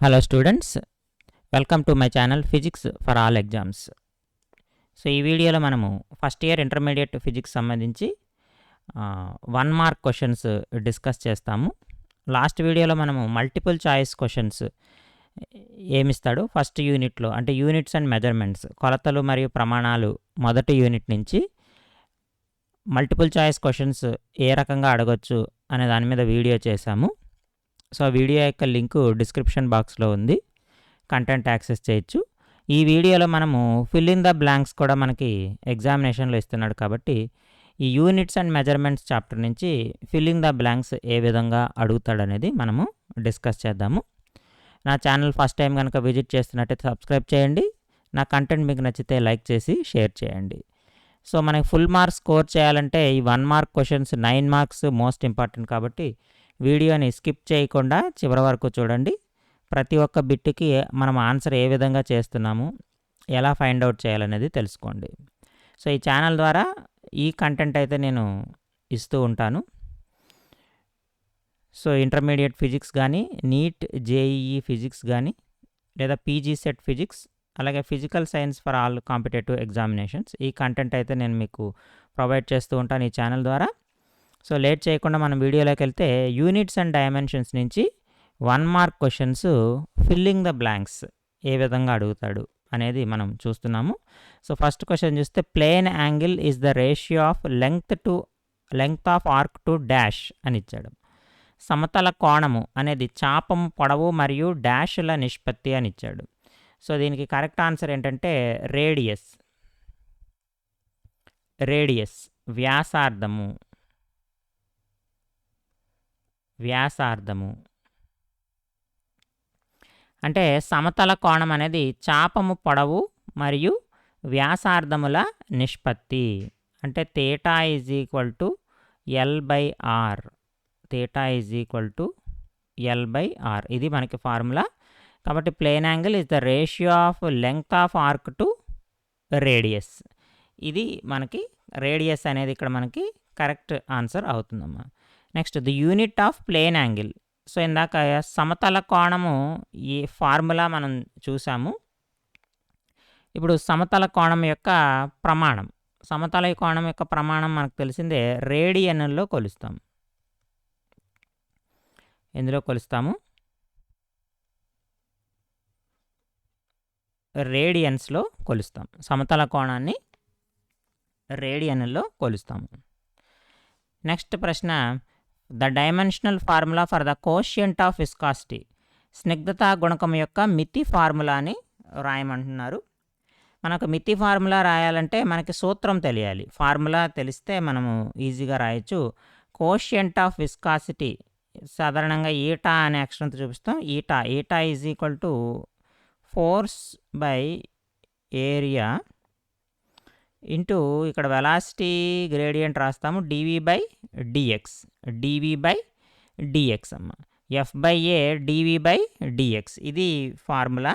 Hello students, welcome to my channel physics for all exams. So ఈ వీడియోలో మనము first year intermediate physics సంబంధించి 1 mark questions discuss చేస్తాము. Last వీడియోలో మనము మల్టిపుల్ చాయిస్ క్వశ్చన్స్ ఏమిస్తాడు ఫస్ట్ యూనిట్లో, అంటే యూనిట్స్ అండ్ మెజర్మెంట్స్, కొలతలు మరియు ప్రమాణాలు మొదటి యూనిట్ నుంచి మల్టిపుల్ చాయిస్ క్వశ్చన్స్ ఏ రకంగా అడగొచ్చు అనే దాని మీద వీడియో చేశాము. సో ఆ వీడియో యొక్క లింకు డిస్క్రిప్షన్ బాక్స్లో ఉంది, కంటెంట్ యాక్సెస్ చేయొచ్చు. ఈ వీడియోలో మనము ఫిల్ ఇన్ ద బ్లాంక్స్ కూడా మనకి ఎగ్జామినేషన్లో ఇస్తున్నాడు కాబట్టి ఈ యూనిట్స్ అండ్ మెజర్మెంట్స్ చాప్టర్ నుంచి ఫిల్ ఇన్ ద బ్లాంక్స్ ఏ విధంగా అడుగుతాడనేది మనము డిస్కస్ చేద్దాము. నా ఛానల్ ఫస్ట్ టైం కనుక విజిట్ చేస్తున్నట్టయితే సబ్స్క్రైబ్ చేయండి. నా కంటెంట్ మీకు నచ్చితే లైక్ చేసి షేర్ చేయండి. సో మనకి ఫుల్ మార్క్స్ స్కోర్ చేయాలంటే ఈ 1 mark questions 9 marks most important కాబట్టి వీడియోని స్కిప్ చేయకుండా చివరి వరకు చూడండి. ప్రతి ఒక్క బిట్కి మనం ఆన్సర్ ఏ విధంగా చేస్తున్నాము, ఎలా ఫైండ్ అవుట్ చేయాలనేది తెలుసుకోండి. సో ఈ ఛానల్ ద్వారా ఈ కంటెంట్ అయితే నేను ఇస్తూ ఉంటాను. సో ఇంటర్మీడియట్ ఫిజిక్స్ కానీ, నీట్, జేఈఈ ఫిజిక్స్ కానీ, లేదా పీజీ సెట్ ఫిజిక్స్, అలాగే physical science for all competitive examinations, ఈ కంటెంట్ అయితే నేను మీకు ప్రొవైడ్ చేస్తూ ఉంటాను ఈ ఛానల్ ద్వారా. సో లేట్ చేయకుండా మనం వీడియోలోకి వెళ్తే యూనిట్స్ అండ్ డైమెన్షన్స్ నుంచి 1 mark questions filling the blanks ఏ విధంగా అడుగుతాడు అనేది మనం చూస్తున్నాము. సో ఫస్ట్ క్వశ్చన్ చూస్తే plane angle is the ratio of length of arc to dash అని ఇచ్చాడు. సమతల కోణము అనేది చాపము పొడవు మరియు డాష్ల నిష్పత్తి అని ఇచ్చాడు. సో దీనికి కరెక్ట్ ఆన్సర్ ఏంటంటే రేడియస్ వ్యాసార్థము అంటే సమతల కోణం అనేది చాపము పొడవు మరియు వ్యాసార్థముల నిష్పత్తి. అంటే θ ఈజ్ ఈక్వల్ టు L/R. ఇది మనకి ఫార్ములా. కాబట్టి plane angle is the ratio of length of arc to radius. ఇది మనకి రేడియస్ అనేది ఇక్కడ మనకి కరెక్ట్ ఆన్సర్ అవుతుందమ్మా. Next the unit of plane angle. So ఇందాక సమతల కోణము ఈ ఫార్ములా మనం చూసాము. ఇప్పుడు సమతల కోణం యొక్క ప్రమాణం మనకు తెలిసిందే, రేడియన్లో కొలుస్తాం. ఎందులో కొలుస్తాము? రేడియన్స్లో కొలుస్తాం. సమతల కోణాన్ని రేడియన్లో కొలుస్తాము. నెక్స్ట్ ప్రశ్న, the dimensional formula for the coefficient of viscosity. స్నిగ్ధతా గుణకం యొక్క మితి ఫార్ములాని రాయమంటున్నారు. మనకు మితి ఫార్ములా రాయాలంటే మనకి సూత్రం తెలియాలి. ఫార్ములా తెలిస్తే మనము ఈజీగా రాయొచ్చు. కోషియంట్ ఆఫ్ విస్కాసిటీ సాధారణంగా ఈటా అనే అక్షరంతో చూపిస్తాం. Eta is equal to force by area into ఇక్కడ వెలాసిటీ గ్రేడియంట్ రాస్తాము dV/dx అమ్మ. F/A dV/dx ఇది ఫార్ములా.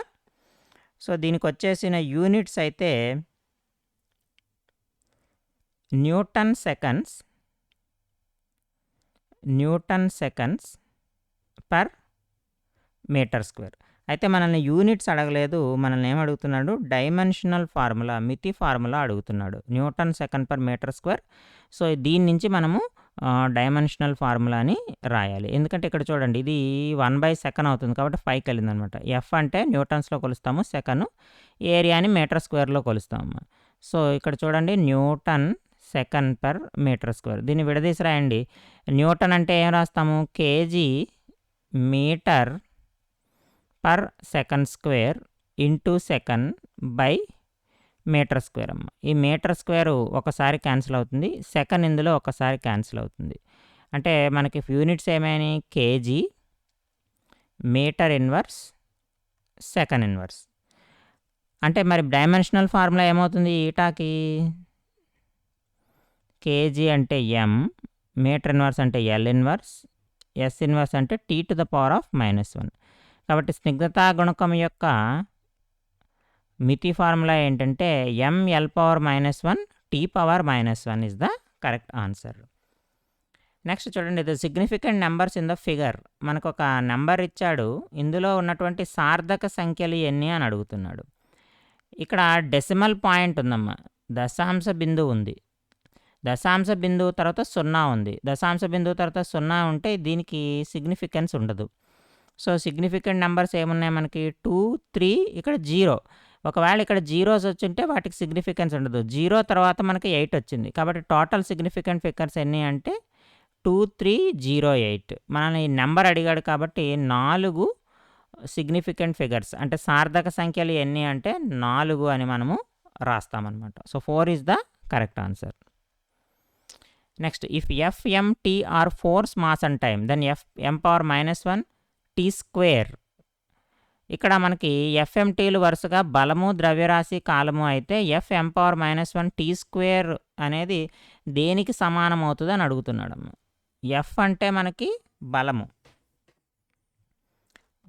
సో దీనికి వచ్చేసిన యూనిట్స్ అయితే newton seconds per metre square. అయితే మనల్ని యూనిట్స్ అడగలేదు, మనల్ని ఏమడుగుతున్నాడు? డైమెన్షనల్ ఫార్ములా, మితి ఫార్ములా అడుగుతున్నాడు, newton second per metre square. So దీని నుంచి మనము డైమెన్షనల్ ఫార్ములాని రాయాలి. ఎందుకంటే ఇక్కడ చూడండి, ఇది 1/సెకండ్ అవుతుంది కాబట్టి 5కి వెళ్ళిందనమాట. ఎఫ్ అంటే న్యూటన్స్లో కొలుస్తాము, సెకండ్ ఏరియాని మీటర్ స్క్వేర్లో కొలుస్తాము. సో ఇక్కడ చూడండి, newton second per metre square. దీన్ని విడదీసి రాయండి. న్యూటన్ అంటే ఏం రాస్తాము? KG metre per second square into second by metre square అమ్మ. ఈ మీటర్ స్క్వేర్ ఒకసారి క్యాన్సిల్ అవుతుంది, సెకండ్ ఇందులో ఒకసారి క్యాన్సిల్ అవుతుంది. అంటే మనకి యూనిట్స్ ఏమైనా KG, metre inverse, second inverse. అంటే మరి డైమెన్షనల్ ఫార్ములా ఏమవుతుంది? ఈటాకి కేజీ అంటే ఎం, మీటర్ ఇన్వర్స్ అంటే ఎల్ ఇన్వర్స్, ఎస్ ఇన్వర్స్ అంటే T⁻⁻1. కాబట్టి స్నిగ్ధతా గుణకం యొక్క మితి ఫార్ములా ఏంటంటే ml⁻⁻1 T⁻⁻1 is the correct answer. Next చూడండి, the significant numbers in the figure. మనకు ఒక నెంబర్ ఇచ్చాడు, ఇందులో ఉన్నటువంటి సార్థక సంఖ్యలు ఎన్ని అని అడుగుతున్నాడు. ఇక్కడ డెసిమల్ పాయింట్ ఉందమ్మా, దశాంశ బిందువు ఉంది. దశాంశ బిందువు తర్వాత 0 ఉంది. దశాంశ బిందువు తర్వాత 0 ఉంటే దీనికి సిగ్నిఫికెన్స్ ఉండదు. సో సిగ్నిఫికెంట్ నెంబర్స్ ఏమున్నాయి మనకి 2, 3, ఇక్కడ 0. ఒకవేళ ఇక్కడ జీరోస్ వచ్చింటే వాటికి సిగ్నిఫికెన్స్ ఉండదు. 0 తర్వాత మనకి 8 వచ్చింది. కాబట్టి టోటల్ సిగ్నిఫికెంట్ ఫిగర్స్ ఎన్ని అంటే 2308. మనల్ని ఈ నెంబర్ అడిగాడు కాబట్టి 4 సిగ్నిఫికెంట్ ఫిగర్స్ అంటే సార్థక సంఖ్యలు ఎన్ని అంటే 4 అని మనము రాస్తామన్నమాట. So 4 is the correct answer. Next, if F, M, T are force mass and time then F m power -1 T square. ఇక్కడ మనకి ఎఫ్ఎంటీలు వరుసగా బలము, ద్రవ్యరాశి, కాలము అయితే F m power -1 T square అనేది దేనికి సమానం అవుతుంది అని అడుగుతున్నాడమ్మ. ఎఫ్ అంటే మనకి బలము,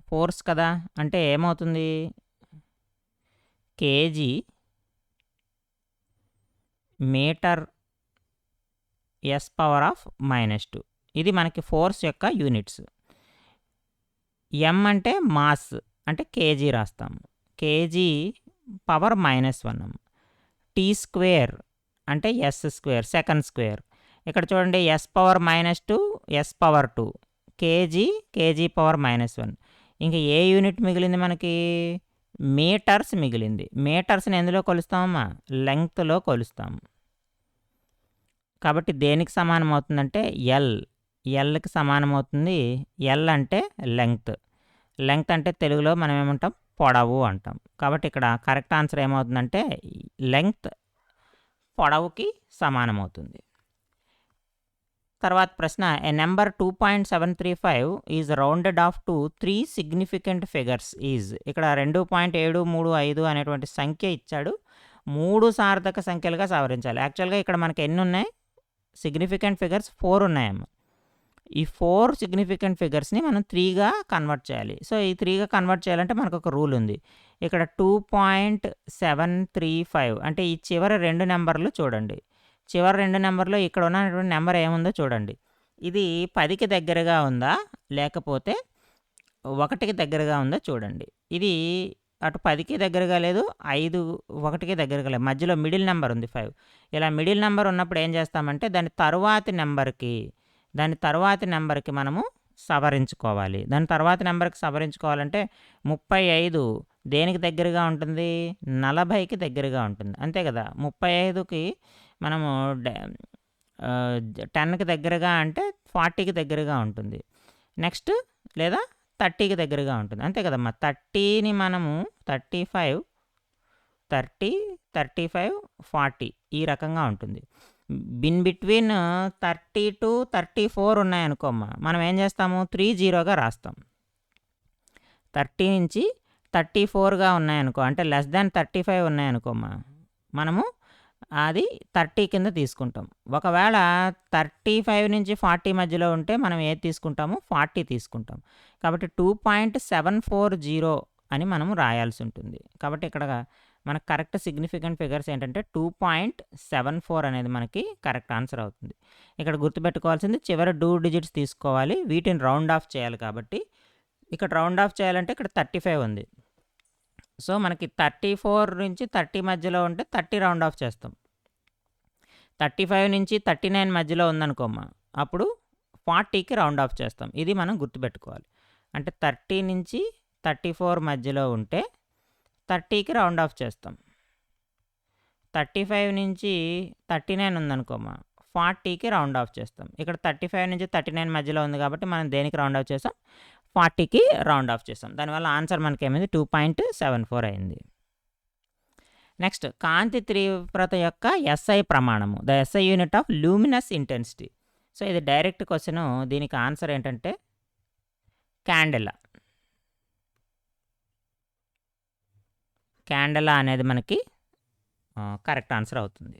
ఫోర్స్ కదా, అంటే ఏమవుతుంది KG metre S power of -2. ఇది మనకి ఫోర్స్ యొక్క యూనిట్స్. ఎం అంటే మాస్ అంటే కేజీ రాస్తాము, కేజీ పవర్ -1. టీ స్క్వేర్ అంటే ఎస్ స్క్వేర్, సెకండ్ స్క్వేర్. ఇక్కడ చూడండి S power -2 S power 2, KG power -1. ఇంకా ఏ యూనిట్ మిగిలింది మనకి మీటర్స్ మిగిలింది. మీటర్స్ని ఎందులో కొలుస్తామమ్మా లెంగ్త్లో కొలుస్తాము. కాబట్టి దేనికి సమానం అవుతుందంటే ఎల్కి సమానం అవుతుంది. ఎల్ అంటే లెంగ్త్ అంటే తెలుగులో మనం ఏమంటాం పొడవు అంటాం. కాబట్టి ఇక్కడ కరెక్ట్ ఆన్సర్ ఏమవుతుందంటే లెంగ్త్ పొడవుకి సమానం అవుతుంది. తర్వాత ప్రశ్న, a number 2.735 is rounded off to 3 significant figures is. ఇక్కడ 2.735 అనేటువంటి సంఖ్య ఇచ్చాడు, 3 సార్థక సంఖ్యలుగా సవరించాలి. యాక్చువల్గా ఇక్కడ మనకి ఎన్ని ఉన్నాయి సిగ్నిఫికెంట్ ఫిగర్స్ 4 ఉన్నాయమ్మ. ఈ 4 సిగ్నిఫికెంట్ ఫిగర్స్ని మనం 3గా కన్వర్ట్ చేయాలి. సో ఈ 3గా కన్వర్ట్ చేయాలంటే మనకు ఒక రూల్ ఉంది. ఇక్కడ 2.735 అంటే ఈ చివరి 2 నెంబర్లు చూడండి. చివరి 2 నెంబర్లో ఇక్కడ ఉన్నటువంటి నెంబర్ ఏముందో చూడండి. ఇది 10కి దగ్గరగా ఉందా లేకపోతే 1కి దగ్గరగా ఉందా చూడండి. ఇది అటు 10కి దగ్గరగా లేదు, 5 1కి దగ్గరగా లేదు, మధ్యలో మిడిల్ నెంబర్ ఉంది 5. ఇలా మిడిల్ నెంబర్ ఉన్నప్పుడు ఏం చేస్తామంటే దాని తరువాతి నెంబర్కి మనము సవరించుకోవాలి. దాని తర్వాత నెంబర్కి సవరించుకోవాలంటే 35 దేనికి దగ్గరగా ఉంటుంది 40కి దగ్గరగా ఉంటుంది, అంతే కదా. 35కి మనము 10కి దగ్గరగా అంటే 40కి దగ్గరగా ఉంటుంది. నెక్స్ట్ లేదా 30కి దగ్గరగా ఉంటుంది, అంతే కదమ్మా. 30ని మనము 35 40 ఈ రకంగా ఉంటుంది. బిట్వీన్ 30 to 34 ఉన్నాయనుకోమ్మా, మనం ఏం చేస్తాము 30గా రాస్తాం. 30 నుంచి 34గా ఉన్నాయనుకో అంటే లెస్ దాన్ 35 ఉన్నాయనుకోమ్మా, మనము అది 30 కింద తీసుకుంటాం. ఒకవేళ 35 నుంచి 40 మధ్యలో ఉంటే మనం ఏది తీసుకుంటాము 40 తీసుకుంటాం. కాబట్టి 2.740 అని మనము రాయాల్సి ఉంటుంది. కాబట్టి ఇక్కడ మనకు కరెక్ట్ సిగ్నిఫికెంట్ ఫిగర్స్ ఏంటంటే 2.74 అనేది మనకి కరెక్ట్ ఆన్సర్ అవుతుంది. ఇక్కడ గుర్తుపెట్టుకోవాల్సింది చివరి 2 డిజిట్స్ తీసుకోవాలి, వీటిని రౌండ్ ఆఫ్ చేయాలి. కాబట్టి ఇక్కడ రౌండ్ ఆఫ్ చేయాలంటే ఇక్కడ 35 ఉంది. సో మనకి 34 నుంచి 30 మధ్యలో ఉంటే 30 రౌండ్ ఆఫ్ చేస్తాం. 35 నుంచి 39 మధ్యలో ఉందనుకోమ్మా, అప్పుడు 40కి రౌండ్ ఆఫ్ చేస్తాం. ఇది మనం గుర్తుపెట్టుకోవాలి. అంటే 30 నుంచి 34 మధ్యలో ఉంటే 30కి రౌండ్ ఆఫ్ చేస్తాం. 35 నుంచి 39 ఉందనుకోమ్మా, 40కి రౌండ్ ఆఫ్ చేస్తాం. ఇక్కడ 35 నుంచి 39 మధ్యలో ఉంది కాబట్టి మనం దేనికి రౌండ్ ఆఫ్ చేస్తాం 40కి రౌండ్ ఆఫ్ చేస్తాం. దానివల్ల ఆన్సర్ మనకి ఏమైంది 2.74 అయింది. నెక్స్ట్, కాంతి తీవ్రత యొక్క ఎస్ఐ ప్రమాణము, the SI unit of luminous intensity. So ఇది డైరెక్ట్ క్వశ్చన్. దీనికి ఆన్సర్ ఏంటంటే క్యాండెలా అనేది మనకి కరెక్ట్ ఆన్సర్ అవుతుంది.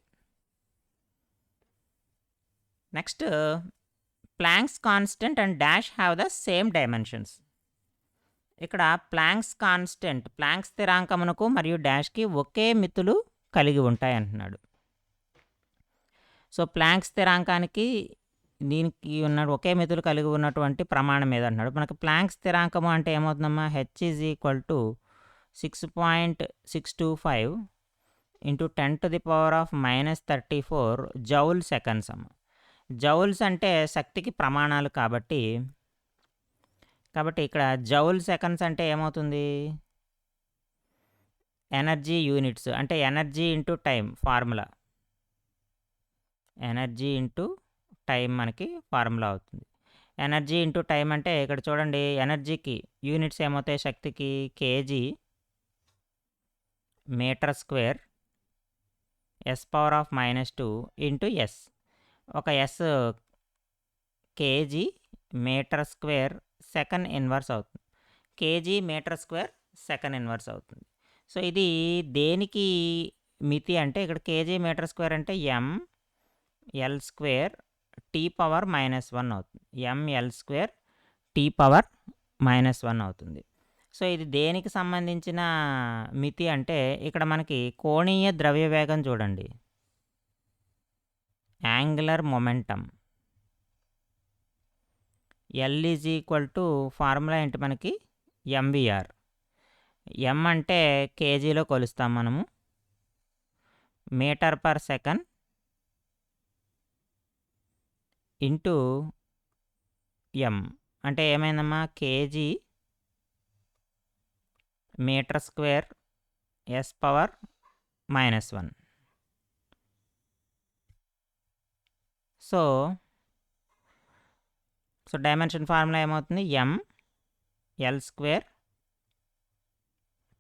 Next, planks constant and dash have the same dimensions. ఇక్కడ ప్లాంక్స్ కాన్స్టెంట్ ప్లాంక్ స్థిరాంకమునకు మరియు డాష్కి ఒకే మితులు కలిగి ఉంటాయి అంటున్నాడు. సో ప్లాంక్ స్థిరాంకానికి దీనికి ఒకే మితులు కలిగి ఉన్నటువంటి ప్రమాణం ఏదంటున్నాడు. మనకు ప్లాంక్ స్థిరాంకము అంటే ఏమవుతుందమ్మా, H is equal to 6.625 into 10⁻⁻34 joule seconds అమ్మ. జౌల్స్ అంటే శక్తికి ప్రమాణాలు కాబట్టి ఇక్కడ జౌల్ సెకండ్స్ అంటే ఏమవుతుంది, ఎనర్జీ యూనిట్స్ అంటే energy into time formula, energy into time మనకి ఫార్ములా అవుతుంది. ఎనర్జీ ఇంటూ టైం అంటే ఇక్కడ చూడండి, ఎనర్జీకి యూనిట్స్ ఏమవుతాయి, శక్తికి KG metre square S⁻⁻² into S. ఒక S KG metre square second inverse అవుతుంది. KG metre square second inverse అవుతుంది. సో ఇది దేనికి మితి అంటే ఇక్కడ కేజీ మీటర్ స్క్వేర్ అంటే ml స్క్వేర్ T⁻⁻1 అవుతుంది. ml స్క్వేర్ T⁻⁻1 అవుతుంది. సో ఇది దేనికి సంబంధించిన మితి అంటే ఇక్కడ మనకి కోణీయ ద్రవ్యవేగం చూడండి, angular momentum L is equal to formula ఏంటి మనకి MVR. M అంటే కేజీలో కొలుస్తాం మనము, metre per second into M అంటే ఏమైందమ్మా, KG metre square S⁻⁻1. So dimension formula ఏమవుతుంది, ml square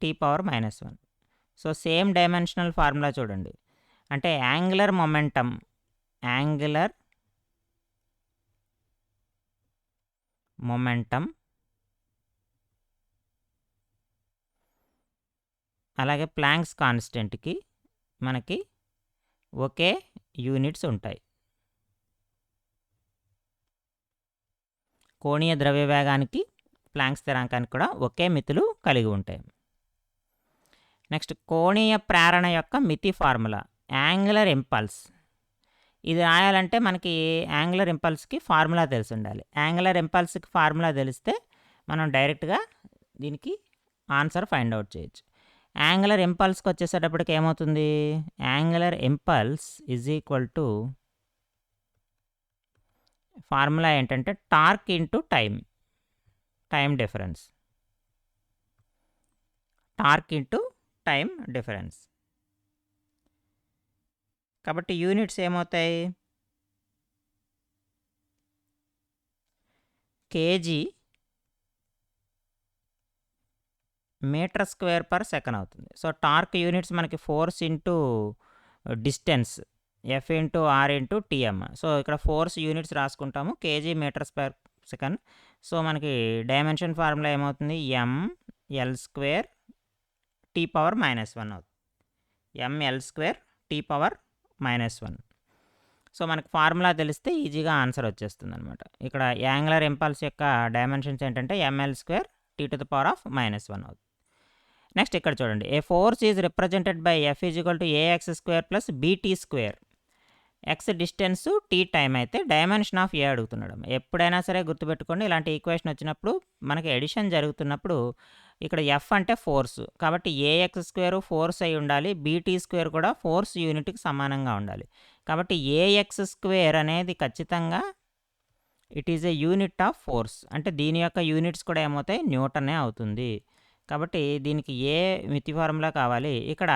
T⁻⁻1. So same dimensional formula చూడండి, అంటే యాంగులర్ మొమెంటమ్ అలాగే ప్లాంక్స్ కాన్స్టెంట్కి మనకి ఒకే యూనిట్స్ ఉంటాయి. కోణీయ ద్రవ్యవేగానికి ప్లాంక్ స్థిరాంకానికి కూడా ఒకే మితులు కలిగి ఉంటాయి. నెక్స్ట్ కోణీయ ప్రేరణ యొక్క మితి ఫార్ములా యాంగులర్ ఇంపల్స్. ఇది రాయాలంటే మనకి యాంగులర్ ఇంపల్స్కి ఫార్ములా తెలిసి ఉండాలి. యాంగులర్ ఇంపల్స్కి ఫార్ములా తెలిస్తే మనం డైరెక్ట్గా దీనికి ఆన్సర్ ఫైండ్ అవుట్ చేయొచ్చు. యాంగులర్ ఇంపల్స్కి వచ్చేసేటప్పటికి ఏమవుతుంది, angular impulse is equal to formula ఏంటంటే torque into time difference, torque into time difference. కాబట్టి యూనిట్స్ ఏమవుతాయి, KG metre square per second అవుతుంది. సో టార్క్ యూనిట్స్ మనకి force into distance F into R into TM. So ఇక్కడ force units రాసుకుంటాము, KG metres per second. So మనకి dimension formula ఏమవుతుంది, ml square T⁻⁻1 అవుతుంది. ml square T⁻⁻1. So మనకు formula తెలిస్తే ఈజీగా ఆన్సర్ వచ్చేస్తుంది అనమాట. ఇక్కడ యాంగులర్ ఇంపల్స్ యొక్క డైమెన్షన్స్ ఏంటంటే ml స్క్వేర్ T⁻⁻1 అవుతుంది. నెక్స్ట్ ఇక్కడ చూడండి, a force is represented by F is equal to AX square plus BT square. X distance T time అయితే డైమెన్షన్ ఆఫ్ ఏ అడుగుతున్నాడు. ఎప్పుడైనా సరే గుర్తుపెట్టుకోండి, ఇలాంటి ఈక్వేషన్ వచ్చినప్పుడు మనకి ఎడిషన్ జరుగుతున్నప్పుడు ఇక్కడ ఎఫ్ అంటే ఫోర్స్, కాబట్టి ఏఎక్స్ స్క్వేర్ ఫోర్స్ అయి ఉండాలి, బీటీ స్క్వేర్ కూడా ఫోర్స్ యూనిట్కి సమానంగా ఉండాలి. కాబట్టి ఏఎక్స్ స్క్వేర్ అనేది ఖచ్చితంగా it is a unit of force, అంటే దీని యొక్క యూనిట్స్ కూడా ఏమవుతాయి, న్యూటనే అవుతుంది. కాబట్టి దీనికి ఏ మితి ఫార్ములా కావాలి, ఇక్కడ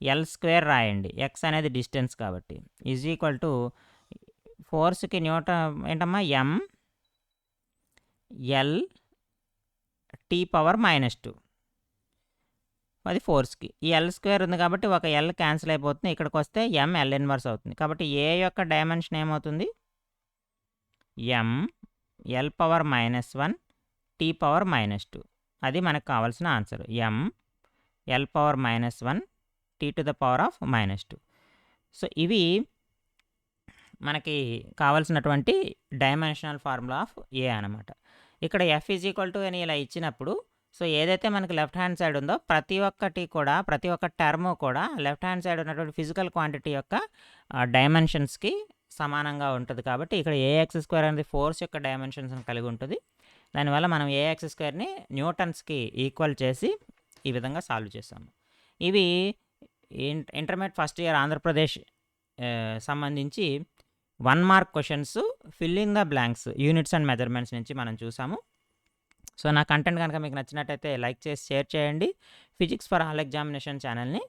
ఎల్ స్క్వేర్ రాయండి, ఎక్స్ అనేది డిస్టెన్స్ కాబట్టి, ఈజ్ ఈక్వల్ టు ఫోర్స్కి న్యూటన్ ఏంటమ్మా ఎల్ T⁻⁻2, అది ఫోర్స్కి. ఈ ఎల్ స్క్వేర్ ఉంది కాబట్టి ఒక ఎల్ క్యాన్సిల్ అయిపోతుంది, ఇక్కడికి వస్తే ఎల్ ఇన్వర్స్ అవుతుంది. కాబట్టి ఏ యొక్క డైమెన్షన్ ఏమవుతుంది, L⁻⁻1 T⁻⁻2. అది మనకు కావాల్సిన ఆన్సర్, L⁻⁻1 T⁻⁻2. సో ఇవి మనకి కావాల్సినటువంటి డైమెన్షనల్ ఫార్ములా ఆఫ్ ఏ అనమాట. ఇక్కడ ఎఫ్ ఈజ్ ఈక్వల్ టు అని ఇలా ఇచ్చినప్పుడు, సో ఏదైతే మనకి లెఫ్ట్ హ్యాండ్ సైడ్ ఉందో ప్రతి ఒక్క టర్మ్ కూడా లెఫ్ట్ హ్యాండ్ సైడ్ ఉన్నటువంటి ఫిజికల్ క్వాంటిటీ యొక్క డైమెన్షన్స్కి సమానంగా ఉంటుంది కాబట్టి ఇక్కడ ఏఎక్స్ స్క్వేర్ అనేది ఫోర్స్ యొక్క డైమెన్షన్స్ కలిగి ఉంటుంది. దానివల్ల మనం ఏఎక్స్ స్క్వేర్ని న్యూటన్స్కి ఈక్వల్ చేసి ఈ విధంగా సాల్వ్ చేసాము. ఇవి ఇంటర్మీడియట్ ఫస్ట్ ఇయర్ ఆంధ్రప్రదేశ్ సంబంధించి 1 mark questions filling the blanks units and measurements నుంచి మనం చూసాము. సో నా కంటెంట్ కనుక మీకు నచ్చినట్టయితే లైక్ చేసి షేర్ చేయండి. ఫిజిక్స్ ఫర్ ఆల్ ఎగ్జామినేషన్ ఛానల్ని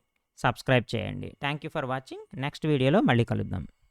సబ్స్క్రైబ్ చేయండి. Thank you for watching. Next వీడియోలో మళ్ళీ కలుద్దాం.